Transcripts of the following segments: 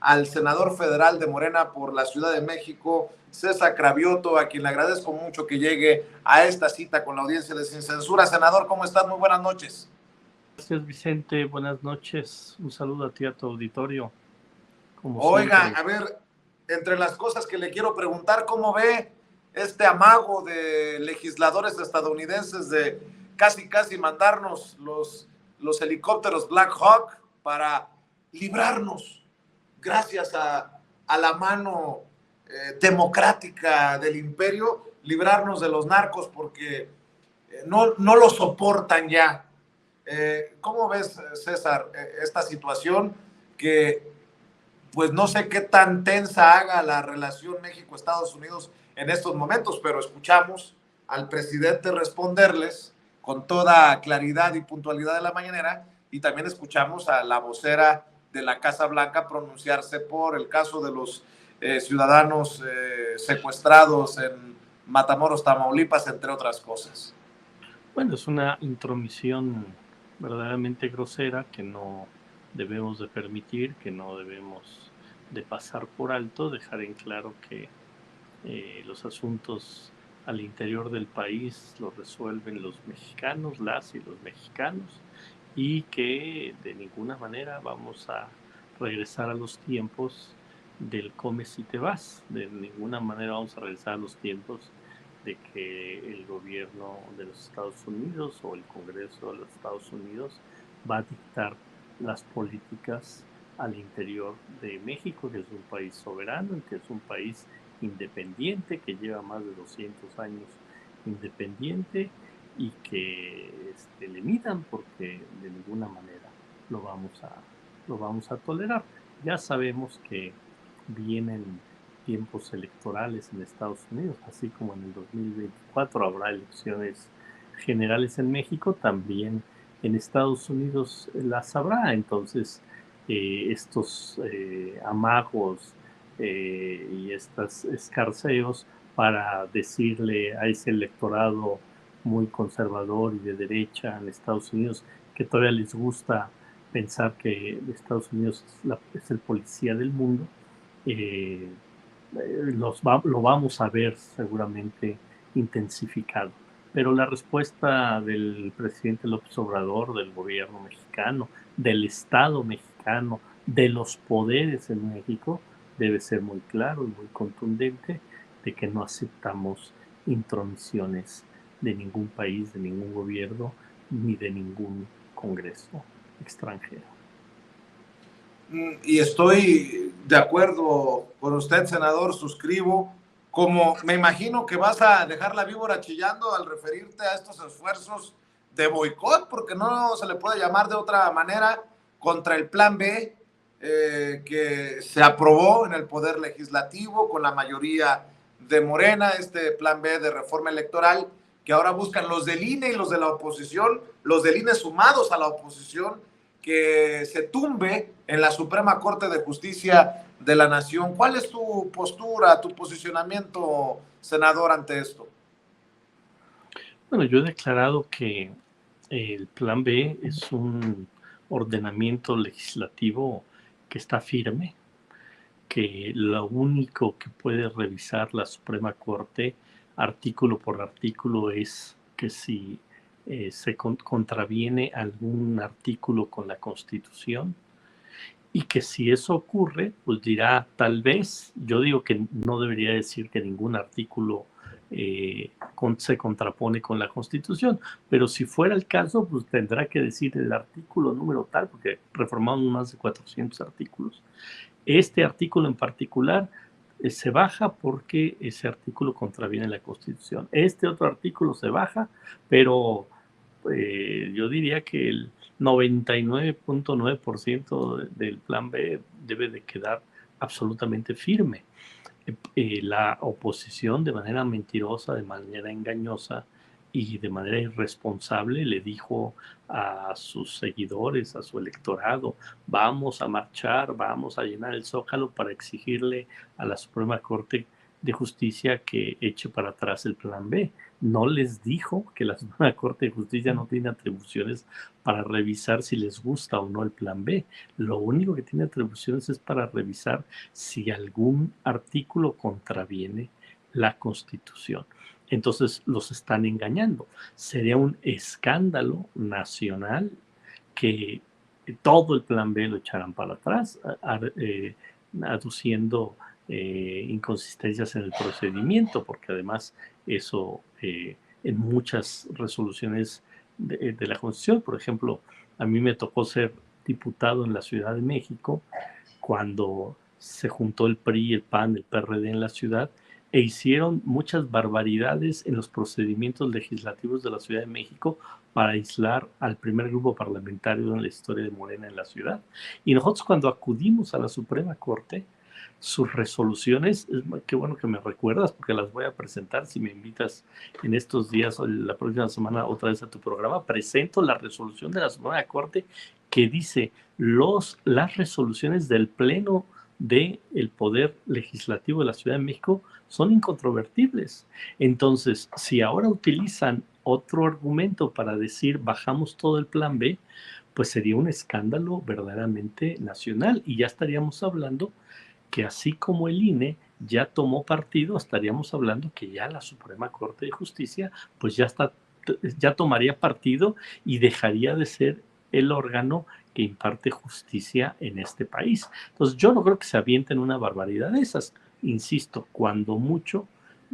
al senador federal de Morena por la Ciudad de México, César Cravioto, a quien le agradezco mucho que llegue a esta cita con la audiencia de Sin Censura. Senador, ¿cómo estás? Muy buenas noches. Gracias, Vicente. Buenas noches. Un saludo a ti, a tu auditorio, como Oiga, siempre. a ver, entre las cosas que le quiero preguntar, ¿cómo ve este amago de legisladores estadounidenses de casi mandarnos los helicópteros Black Hawk para librarnos, gracias a la mano democrática del imperio, librarnos de los narcos porque no lo soportan ya? ¿Cómo ves, César, esta situación que pues no sé qué tan tensa haga la relación México-Estados Unidos en estos momentos, pero escuchamos al presidente responderles con toda claridad y puntualidad de la mañanera, y también escuchamos a la vocera de la Casa Blanca pronunciarse por el caso de los ciudadanos secuestrados en Matamoros, Tamaulipas, entre otras cosas. Bueno, es una intromisión verdaderamente grosera que no debemos de permitir, que no debemos de pasar por alto, dejar en claro que los asuntos al interior del país los resuelven los mexicanos, las y los mexicanos, y que de ninguna manera vamos a regresar a los tiempos del comes y te vas. De ninguna manera vamos a regresar a los tiempos de que el gobierno de los Estados Unidos o el Congreso de los Estados Unidos va a dictar las políticas al interior de México, que es un país soberano y que es un país independiente, que lleva más de 200 años independiente, y que le midan, porque de ninguna manera lo vamos a tolerar. Ya sabemos que vienen tiempos electorales en Estados Unidos, así como en el 2024 habrá elecciones generales en México, también en Estados Unidos las habrá. Entonces estos amagos y estos escarceos para decirle a ese electorado muy conservador y de derecha en Estados Unidos, que todavía les gusta pensar que Estados Unidos es el policía del mundo, lo vamos a ver seguramente intensificado. Pero la respuesta del presidente López Obrador, del gobierno mexicano, del Estado mexicano, de los poderes en México, debe ser muy claro y muy contundente, de que no aceptamos intromisiones de ningún país, de ningún gobierno, ni de ningún congreso extranjero. Y estoy de acuerdo con usted, senador, suscribo. Como me imagino que vas a dejar la víbora chillando al referirte a estos esfuerzos de boicot, porque no se le puede llamar de otra manera, contra el Plan B, que se aprobó en el Poder Legislativo con la mayoría de Morena, este Plan B de reforma electoral, que ahora buscan los del INE y los de la oposición, los del INE sumados a la oposición, que se tumbe en la Suprema Corte de Justicia de la Nación. ¿Cuál es tu postura, tu posicionamiento, senador, ante esto? Bueno, yo he declarado que el Plan B es un ordenamiento legislativo que está firme, que lo único que puede revisar la Suprema Corte artículo por artículo es que si se contraviene algún artículo con la Constitución, y que si eso ocurre, pues dirá tal vez. Yo digo que no debería decir que ningún artículo se contrapone con la Constitución, pero si fuera el caso, pues tendrá que decir el artículo número tal, porque reformamos más de 400 artículos. Este artículo en particular se baja porque ese artículo contraviene la Constitución. Este otro artículo se baja, pero yo diría que el 99.9% del Plan B debe de quedar absolutamente firme. La oposición, de manera mentirosa, de manera engañosa y de manera irresponsable, le dijo a sus seguidores, a su electorado: vamos a marchar, vamos a llenar el Zócalo para exigirle a la Suprema Corte de Justicia que eche para atrás el plan B. No les dijo que la Suprema Corte de Justicia no tiene atribuciones para revisar si les gusta o no el plan B. Lo único que tiene atribuciones es para revisar si algún artículo contraviene la Constitución. Entonces los están engañando. Sería un escándalo nacional que todo el plan B lo echaran para atrás, aduciendo inconsistencias en el procedimiento, porque además eso en muchas resoluciones de la Constitución, por ejemplo, a mí me tocó ser diputado en la Ciudad de México cuando se juntó el PRI, el PAN, el PRD en la ciudad e hicieron muchas barbaridades en los procedimientos legislativos de la Ciudad de México para aislar al primer grupo parlamentario en la historia de Morena en la ciudad. Y nosotros cuando acudimos a la Suprema Corte, sus resoluciones, qué bueno que me recuerdas porque las voy a presentar si me invitas en estos días o la próxima semana otra vez a tu programa, presento la resolución de la Suprema Corte que dice las resoluciones del Pleno del Poder Legislativo de la Ciudad de México son incontrovertibles. Entonces, si ahora utilizan otro argumento para decir bajamos todo el plan B, pues sería un escándalo verdaderamente nacional y ya estaríamos hablando que así como el INE ya tomó partido, estaríamos hablando que ya la Suprema Corte de Justicia pues ya tomaría partido y dejaría de ser el órgano que imparte justicia en este país. Entonces yo no creo que se avienten una barbaridad de esas. Insisto, cuando mucho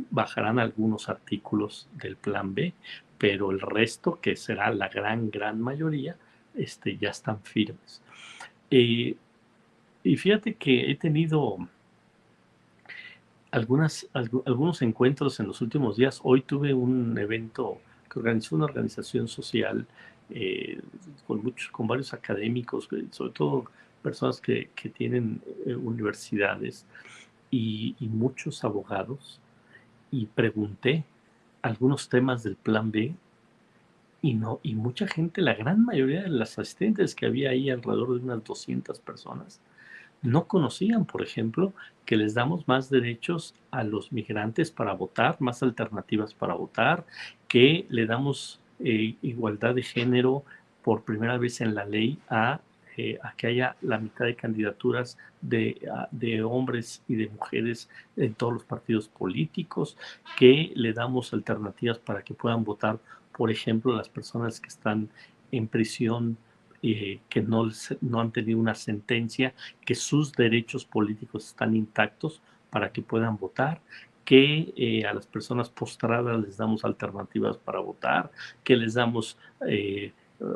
bajarán algunos artículos del plan B, pero el resto, que será la gran mayoría, ya están firmes. Y fíjate que he tenido algunos encuentros en los últimos días. Hoy tuve un evento que organizó una organización social con varios académicos, sobre todo personas que tienen universidades y muchos abogados, y pregunté algunos temas del plan B y mucha gente, la gran mayoría de las asistentes que había ahí, alrededor de unas 200 personas, no conocían, por ejemplo, que les damos más derechos a los migrantes para votar, más alternativas para votar, que le damos igualdad de género por primera vez en la ley a que haya la mitad de candidaturas de hombres y de mujeres en todos los partidos políticos, que le damos alternativas para que puedan votar, por ejemplo, las personas que están en prisión, que no han tenido una sentencia, que sus derechos políticos están intactos para que puedan votar, que a las personas postradas les damos alternativas para votar, que les damos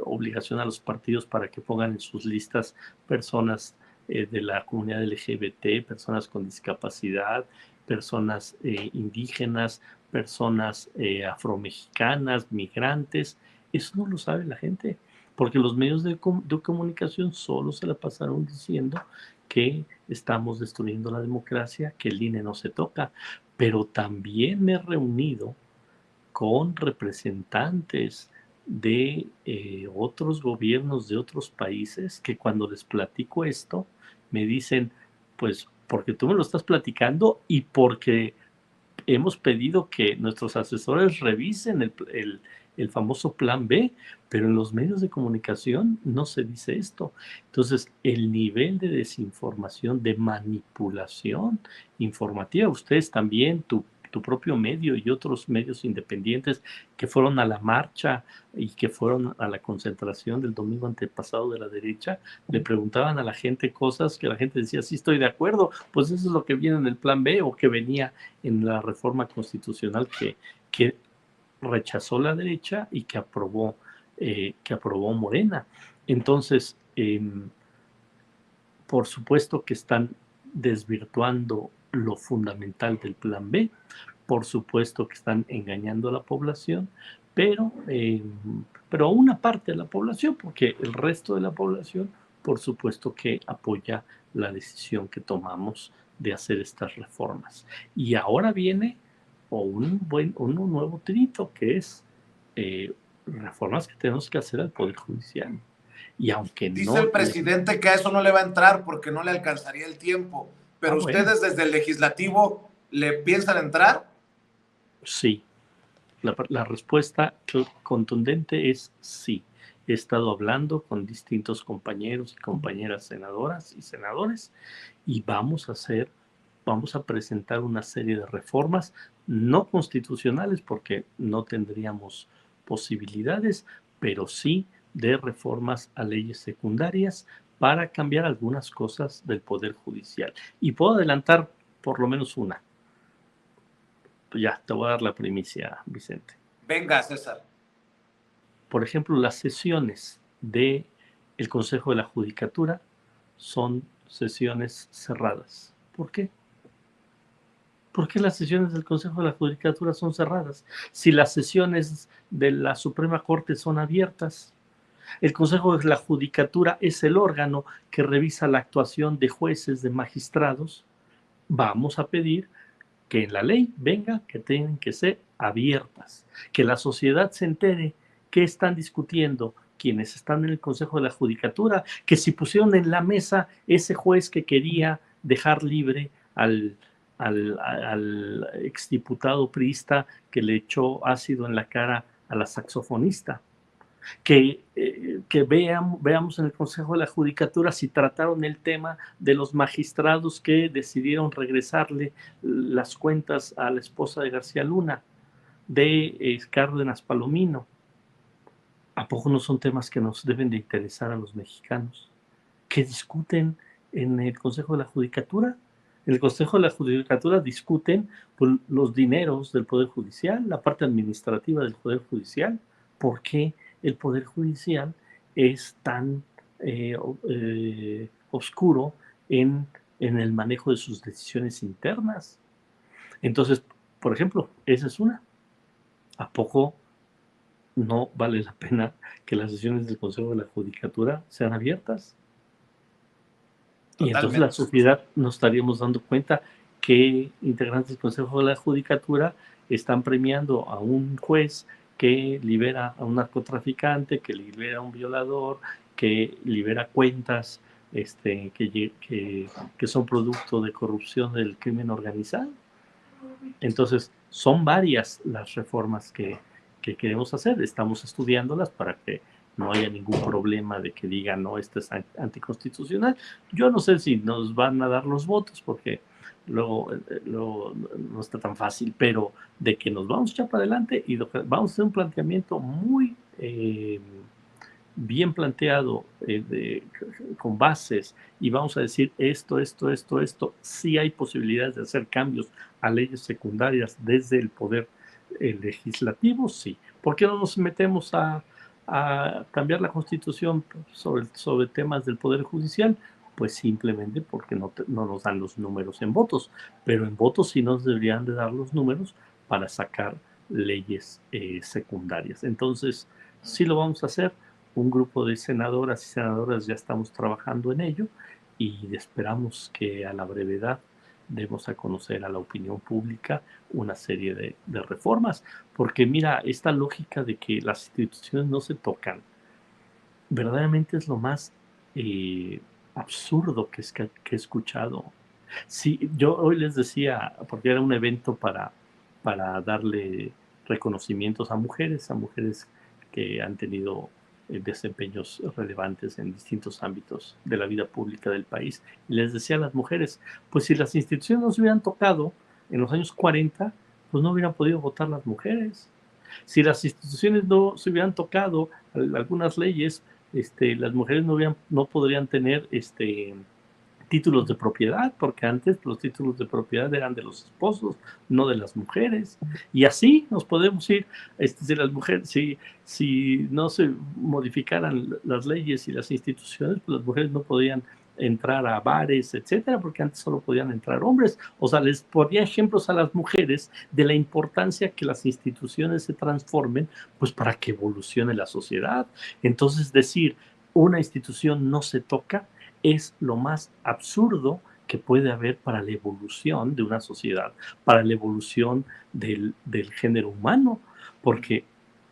obligación a los partidos para que pongan en sus listas personas de la comunidad LGBT, personas con discapacidad, personas indígenas, personas afromexicanas, migrantes. Eso no lo sabe la gente, porque los medios de comunicación solo se la pasaron diciendo que estamos destruyendo la democracia, que el INE no se toca. Pero también me he reunido con representantes de otros gobiernos de otros países que cuando les platico esto me dicen, pues porque tú me lo estás platicando y porque hemos pedido que nuestros asesores revisen el famoso plan B, pero en los medios de comunicación no se dice esto. Entonces, el nivel de desinformación, de manipulación informativa, ustedes también, tu propio medio y otros medios independientes que fueron a la marcha y que fueron a la concentración del domingo antepasado de la derecha, le preguntaban a la gente cosas que la gente decía, sí estoy de acuerdo, pues eso es lo que viene en el plan B o que venía en la reforma constitucional que rechazó la derecha y que aprobó Morena. Entonces, por supuesto que están desvirtuando lo fundamental del plan B, por supuesto que están engañando a la población, pero a una parte de la población, porque el resto de la población, por supuesto que apoya la decisión que tomamos de hacer estas reformas. Y ahora viene un nuevo tirito, que es reformas que tenemos que hacer al Poder Judicial. Y aunque dice el presidente que a eso no le va a entrar porque no le alcanzaría el tiempo, pero ustedes desde el legislativo ¿Le piensan entrar? Sí. La respuesta contundente es sí. He estado hablando con distintos compañeros y compañeras senadoras y senadores y vamos a presentar una serie de reformas no constitucionales porque no tendríamos posibilidades, pero sí de reformas a leyes secundarias para cambiar algunas cosas del Poder Judicial. Y puedo adelantar por lo menos una. Ya, te voy a dar la primicia, Vicente. Venga, César. Por ejemplo, las sesiones del Consejo de la Judicatura son sesiones cerradas. ¿Por qué? ¿Por qué las sesiones del Consejo de la Judicatura son cerradas? Si las sesiones de la Suprema Corte son abiertas, el Consejo de la Judicatura es el órgano que revisa la actuación de jueces, de magistrados. Vamos a pedir que en la ley venga que tienen que ser abiertas, que la sociedad se entere qué están discutiendo quienes están en el Consejo de la Judicatura, que si pusieron en la mesa ese juez que quería dejar libre al exdiputado priista que le echó ácido en la cara a la saxofonista. Que veamos en el Consejo de la Judicatura si trataron el tema de los magistrados que decidieron regresarle las cuentas a la esposa de García Luna, de Cárdenas Palomino. ¿A poco no son temas que nos deben de interesar a los mexicanos? ¿Que discuten en el Consejo de la Judicatura? En el Consejo de la Judicatura discuten pues, los dineros del Poder Judicial, la parte administrativa del Poder Judicial. ¿Por qué el Poder Judicial es tan oscuro en el manejo de sus decisiones internas? Entonces, por ejemplo, esa es una. ¿A poco no vale la pena que las sesiones del Consejo de la Judicatura sean abiertas? Y entonces la sociedad nos estaríamos dando cuenta que integrantes del Consejo de la Judicatura están premiando a un juez que libera a un narcotraficante, que libera a un violador, que libera cuentas que son producto de corrupción del crimen organizado. Entonces, son varias las reformas que queremos hacer. Estamos estudiándolas para que no haya ningún problema de que digan, no, esto es anticonstitucional. Yo no sé si nos van a dar los votos, porque luego no está tan fácil, pero de que nos vamos a echar para adelante y vamos a hacer un planteamiento muy bien planteado, con bases, y vamos a decir esto, sí hay posibilidades de hacer cambios a leyes secundarias desde el poder legislativo, sí. ¿Por qué no nos metemos a cambiar la Constitución sobre temas del Poder Judicial? Pues simplemente porque no nos dan los números en votos, pero en votos sí nos deberían de dar los números para sacar leyes secundarias. Entonces, sí lo vamos a hacer. Un grupo de senadoras y senadoras ya estamos trabajando en ello y esperamos que a la brevedad demos a conocer a la opinión pública una serie de reformas, porque mira, esta lógica de que las instituciones no se tocan, verdaderamente es lo más absurdo que he escuchado. Sí, yo hoy les decía, porque era un evento para darle reconocimientos a mujeres que han tenido desempeños relevantes en distintos ámbitos de la vida pública del país. Y les decía a las mujeres, pues si las instituciones no se hubieran tocado en los años 40, pues no hubieran podido votar las mujeres. Si las instituciones no se hubieran tocado algunas leyes, las mujeres no podrían tener títulos de propiedad, porque antes los títulos de propiedad eran de los esposos, no de las mujeres. Y así nos podemos ir. Si las mujeres, si no se modificaran las leyes y las instituciones, pues las mujeres no podían entrar a bares, etcétera, porque antes solo podían entrar hombres. O sea, les ponía ejemplos a las mujeres de la importancia que las instituciones se transformen, pues para que evolucione la sociedad. Entonces, decir, una institución no se toca, es lo más absurdo que puede haber para la evolución de una sociedad, para la evolución del género humano, porque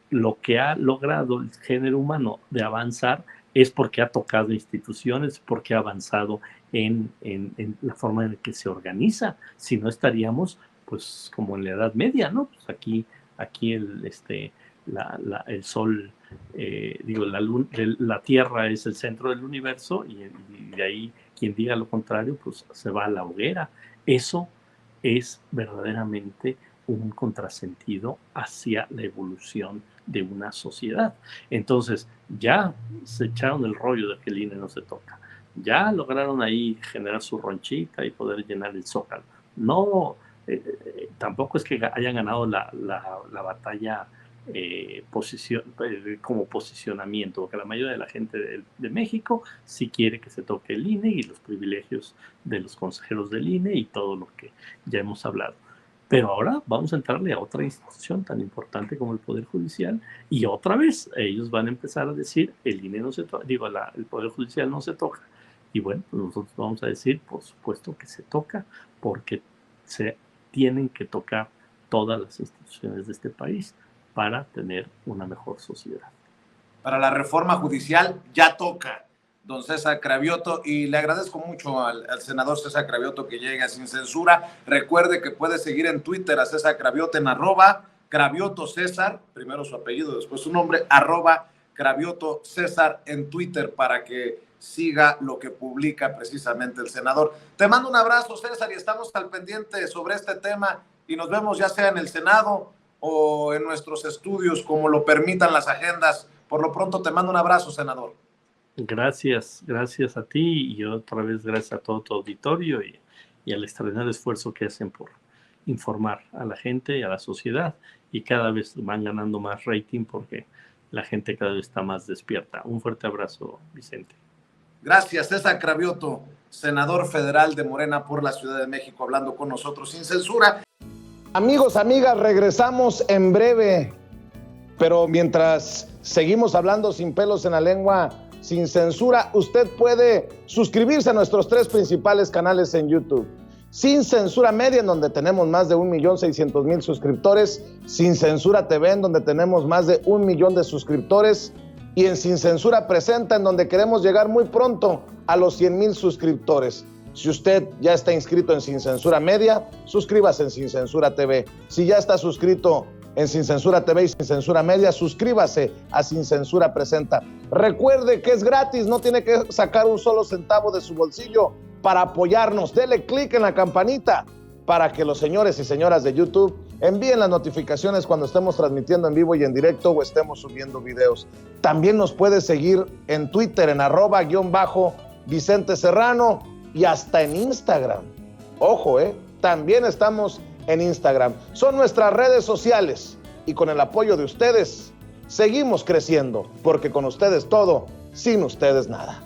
lo que ha logrado el género humano de avanzar es porque ha tocado instituciones, porque ha avanzado en la forma en la que se organiza. Si no, estaríamos pues como en la Edad Media, ¿no? Pues aquí el sol, la Tierra es el centro del universo y de ahí quien diga lo contrario, pues se va a la hoguera. Eso es verdaderamente un contrasentido hacia la evolución de una sociedad. Entonces, ya se echaron el rollo de que el INE no se toca. Ya lograron ahí generar su ronchita y poder llenar el Zócalo. No, tampoco es que hayan ganado la batalla como posicionamiento, porque la mayoría de la gente de México sí quiere que se toque el INE y los privilegios de los consejeros del INE y todo lo que ya hemos hablado. Pero ahora vamos a entrarle a otra institución tan importante como el Poder Judicial y otra vez ellos van a empezar a decir el INE no se toca, el Poder Judicial no se toca. Y bueno, pues nosotros vamos a decir, por supuesto que se toca, porque se tienen que tocar todas las instituciones de este país para tener una mejor sociedad. Para la reforma judicial ya toca, don César Cravioto, y le agradezco mucho al senador César Cravioto que llega sin censura. Recuerde que puede seguir en Twitter a César Cravioto en @Cravioto César, primero su apellido, después su nombre, @Cravioto César en Twitter para que siga lo que publica precisamente el senador. Te mando un abrazo, César, y estamos al pendiente sobre este tema y nos vemos ya sea en el Senado o en nuestros estudios, como lo permitan las agendas. Por lo pronto te mando un abrazo, senador. Gracias a ti y otra vez gracias a todo tu auditorio y al extraordinario esfuerzo que hacen por informar a la gente y a la sociedad, y cada vez van ganando más rating porque la gente cada vez está más despierta. Un fuerte abrazo, Vicente. Gracias, César Cravioto, senador federal de Morena por la Ciudad de México, hablando con nosotros sin censura. Amigos, amigas, regresamos en breve, pero mientras seguimos hablando sin pelos en la lengua, sin censura, usted puede suscribirse a nuestros 3 principales canales en YouTube. Sin Censura Media, en donde tenemos más de 1.600.000 suscriptores, Sin Censura TV, en donde tenemos más de 1 millón de suscriptores, y en Sin Censura Presenta, en donde queremos llegar muy pronto a los 100,000 suscriptores. Si usted ya está inscrito en Sin Censura Media, suscríbase en Sin Censura TV. Si ya está suscrito en Sin Censura TV y Sin Censura Media, suscríbase a Sin Censura Presenta. Recuerde que es gratis, no tiene que sacar un solo centavo de su bolsillo para apoyarnos. Dele clic en la campanita para que los señores y señoras de YouTube envíen las notificaciones cuando estemos transmitiendo en vivo y en directo o estemos subiendo videos. También nos puede seguir en Twitter en @Vicente Serrano y hasta en Instagram. Ojo, también estamos en Instagram. Son nuestras redes sociales y con el apoyo de ustedes seguimos creciendo, porque con ustedes todo, sin ustedes nada.